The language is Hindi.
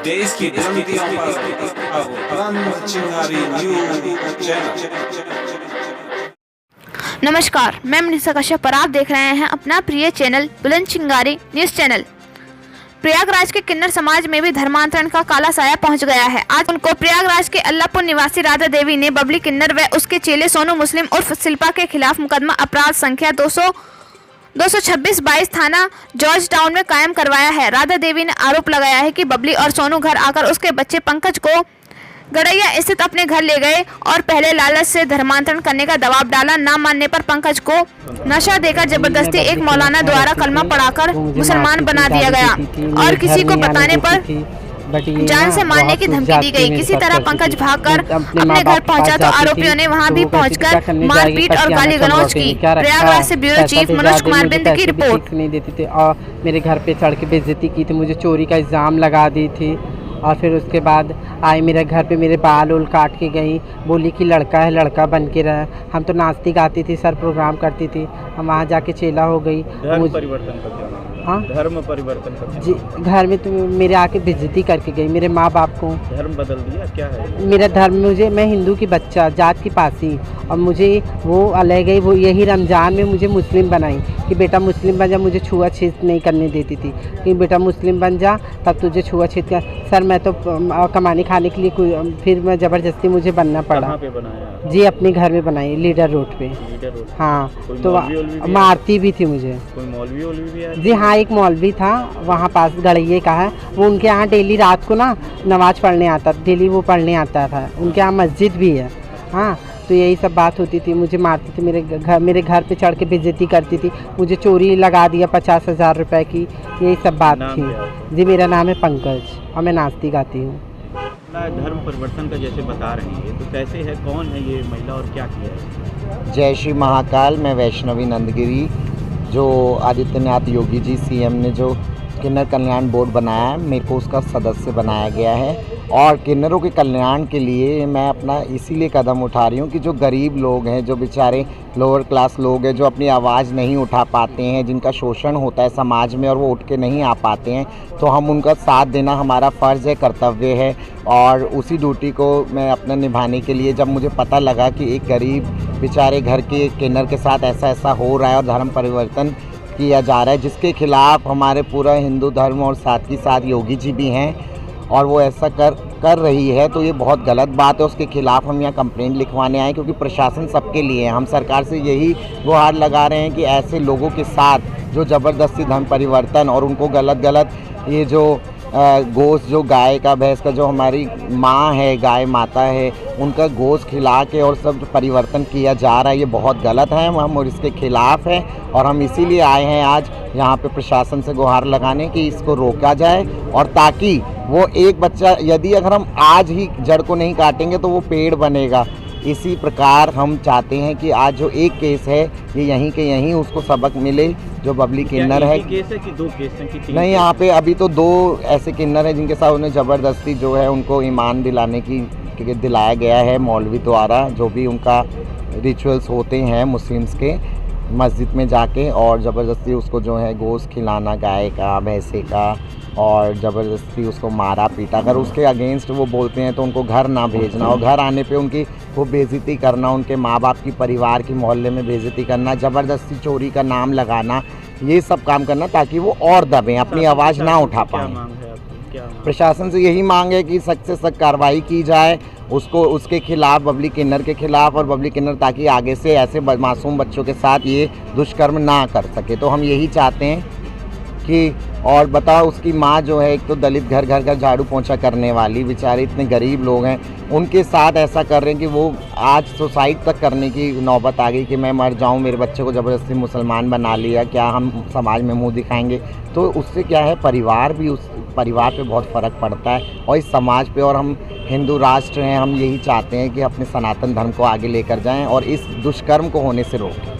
देश की बुलंदियों पर अब बुलंद चिंगारी न्यूज़ चैनल। नमस्कार, मैं मनीषा कश्यप और आप देख रहे हैं अपना प्रिय चैनल बुलंद चिंगारी न्यूज़ चैनल। प्रयागराज के किन्नर समाज में भी धर्मांतरण का काला साया पहुंच गया है। आज उनको प्रयागराज के अल्लाहपुर निवासी राधा देवी ने बबली किन्नर व उसके चेले सोनू मुस्लिम उर्फ शिल्पा के खिलाफ मुकदमा अपराध संख्या 226/22 थाना जॉर्ज टाउन में कायम करवाया है। राधा देवी ने आरोप लगाया है कि बबली और सोनू घर आकर उसके बच्चे पंकज को गड़ैया स्थित अपने घर ले गए और पहले लालच से धर्मांतरण करने का दबाव डाला। ना मानने पर पंकज को नशा देकर जबरदस्ती एक मौलाना द्वारा कलमा पढ़ाकर मुसलमान बना दिया गया और किसी को बताने पर जान से मारने की धमकी दी गई। किसी तरह पंकज भागकर अपने घर पहुंचा तो आरोपियों ने वहां भी पहुंचकर मारपीट और गाली गलौज की। प्रयागराज से ब्यूरो चीफ मनोज कुमार बिंद की रिपोर्ट। नहीं देती थी और मेरे घर पे चढ़ के बेइज्जती की थी, मुझे चोरी का इल्ज़ाम लगा दी थी और फिर उसके बाद आई मेरे घर पे मेरे बाल उल काट के गई, बोली कि लड़का है लड़का बन के रहा। हम तो नाचती गाती थी, सर प्रोग्राम करती थी, हम वहाँ जाके चेला हो गई। धर्म परिवर्तन का क्या? हाँ, धर्म परिवर्तन का जी, घर में तो मेरे आके बेइज्जती करके गई, मेरे माँ बाप को। धर्म बदल दिया क्या है? मेरा धर्म, मैं हिंदू की बच्चा, जात की पासी, और मुझे वो ले गई, वो यही रमज़ान में मुझे मुस्लिम बनाई कि बेटा मुस्लिम बन जा। मुझे छुआछूत नहीं करने देती थी कि बेटा मुस्लिम बन जा तब तुझे छुआछूत कर। सर मैं तो कमाने खाने के लिए फिर मैं ज़बरदस्ती मुझे बनना पड़ा। कहाँ पे बनाया? जी, अपने घर में बनाई, लीडर रोड पे। Leader road? हाँ, तो मारती भी थी मुझे। कोई मौलवी भी है? जी हाँ, एक मौलवी था वहाँ पास, गड़ैये का है वो। उनके यहाँ डेली रात को ना नमाज़ पढ़ने आता, डेली वो पढ़ने आता था। उनके यहाँ मस्जिद भी है। हाँ, तो यही सब बात होती थी, मुझे मारती थी, मेरे घर पे चढ़ के बेइज्जती करती थी, मुझे चोरी लगा दिया 50,000 रुपए की। यही सब बात थी। जी, मेरा नाम है पंकज और मैं नाचती गाती हूँ। धर्म परिवर्तन का जैसे बता रहे हैं, तो कैसे है, कौन है ये महिला और क्या किया है? जय श्री महाकाल। मैं वैष्णवी नंदगिरी, जो आदित्यनाथ योगी जी सीएम ने जो किन्नर कल्याण बोर्ड बनाया है, मेरे को उसका सदस्य बनाया गया है। और किन्नरों के कल्याण के लिए मैं अपना इसीलिए कदम उठा रही हूँ कि जो गरीब लोग हैं, जो बेचारे लोअर क्लास लोग हैं, जो अपनी आवाज़ नहीं उठा पाते हैं, जिनका शोषण होता है समाज में और वो उठ के नहीं आ पाते हैं, तो हम उनका साथ देना हमारा फ़र्ज़ है, कर्तव्य है। और उसी ड्यूटी को मैं अपना निभाने के लिए, जब मुझे पता लगा कि एक गरीब बेचारे घर के किन्नर के साथ ऐसा हो रहा है और धर्म परिवर्तन किया जा रहा है, जिसके खिलाफ़ हमारे पूरा हिंदू धर्म और साथ ही साथ योगी जी भी हैं और वो ऐसा कर रही है, तो ये बहुत गलत बात है। उसके खिलाफ़ हम यहाँ कंप्लेंट लिखवाने आए, क्योंकि प्रशासन सबके लिए है। हम सरकार से यही गुहार लगा रहे हैं कि ऐसे लोगों के साथ जो ज़बरदस्ती धर्म परिवर्तन और उनको गलत ये जो गोश्त, जो गाय का भैंस का, जो हमारी माँ है, गाय माता है, उनका गोश्त खिला के और सब परिवर्तन किया जा रहा है, ये बहुत गलत है। हम और इसके खिलाफ़ हैं और हम इसीलिए आए हैं आज यहाँ पे प्रशासन से गुहार लगाने कि इसको रोका जाए, और ताकि वो एक बच्चा, यदि अगर हम आज ही जड़ को नहीं काटेंगे तो वो पेड़ बनेगा। इसी प्रकार हम चाहते हैं कि आज जो एक केस है ये यहीं के यहीं उसको सबक मिले, जो बबली किन्नर है। केस है कि 2 केस हैं कि 3? नहीं, यहाँ पे अभी तो 2 ऐसे किन्नर हैं जिनके साथ उन्हें ज़बरदस्ती जो है उनको ईमान दिलाया गया है मौलवी द्वारा। जो भी उनका रिचुअल्स होते हैं मुस्लिम्स के, मस्जिद में जाके और ज़बरदस्ती उसको जो है गोश्त खिलाना, गाय का, भैंसे का, और ज़बरदस्ती उसको मारा पीटा। अगर उसके अगेंस्ट वो बोलते हैं तो उनको घर ना भेजना, और घर आने पे उनकी वो बेइज्जती करना, उनके माँ बाप की, परिवार की, मोहल्ले में बेइज्जती करना, ज़बरदस्ती चोरी का नाम लगाना, ये सब काम करना ताकि वो और दबें, अपनी आवाज़ ना उठा पाएँ। प्रशासन से यही मांग है कि सख्त से सख्त कार्रवाई की जाए उसके खिलाफ़, बबली किन्नर के खिलाफ़, और बबली किन्नर ताकि आगे से ऐसे मासूम बच्चों के साथ ये दुष्कर्म ना कर सके। तो हम यही चाहते हैं कि, और बताओ, उसकी माँ जो है, एक तो दलित, घर घर झाड़ू पोंछा करने वाली, बेचारे इतने गरीब लोग हैं, उनके साथ ऐसा कर रहे हैं कि वो आज सुसाइड तक करने की नौबत आ गई कि मैं मर जाऊं, मेरे बच्चे को ज़बरदस्ती मुसलमान बना लिया, क्या हम समाज में मुंह दिखाएंगे? तो उससे क्या है, परिवार भी, उस परिवार पे बहुत फ़र्क पड़ता है और इस समाज पे। और हम हिंदू राष्ट्र हैं, हम यही चाहते हैं कि अपने सनातन धर्म को आगे लेकर जाएं और इस दुष्कर्म को होने से रोकें।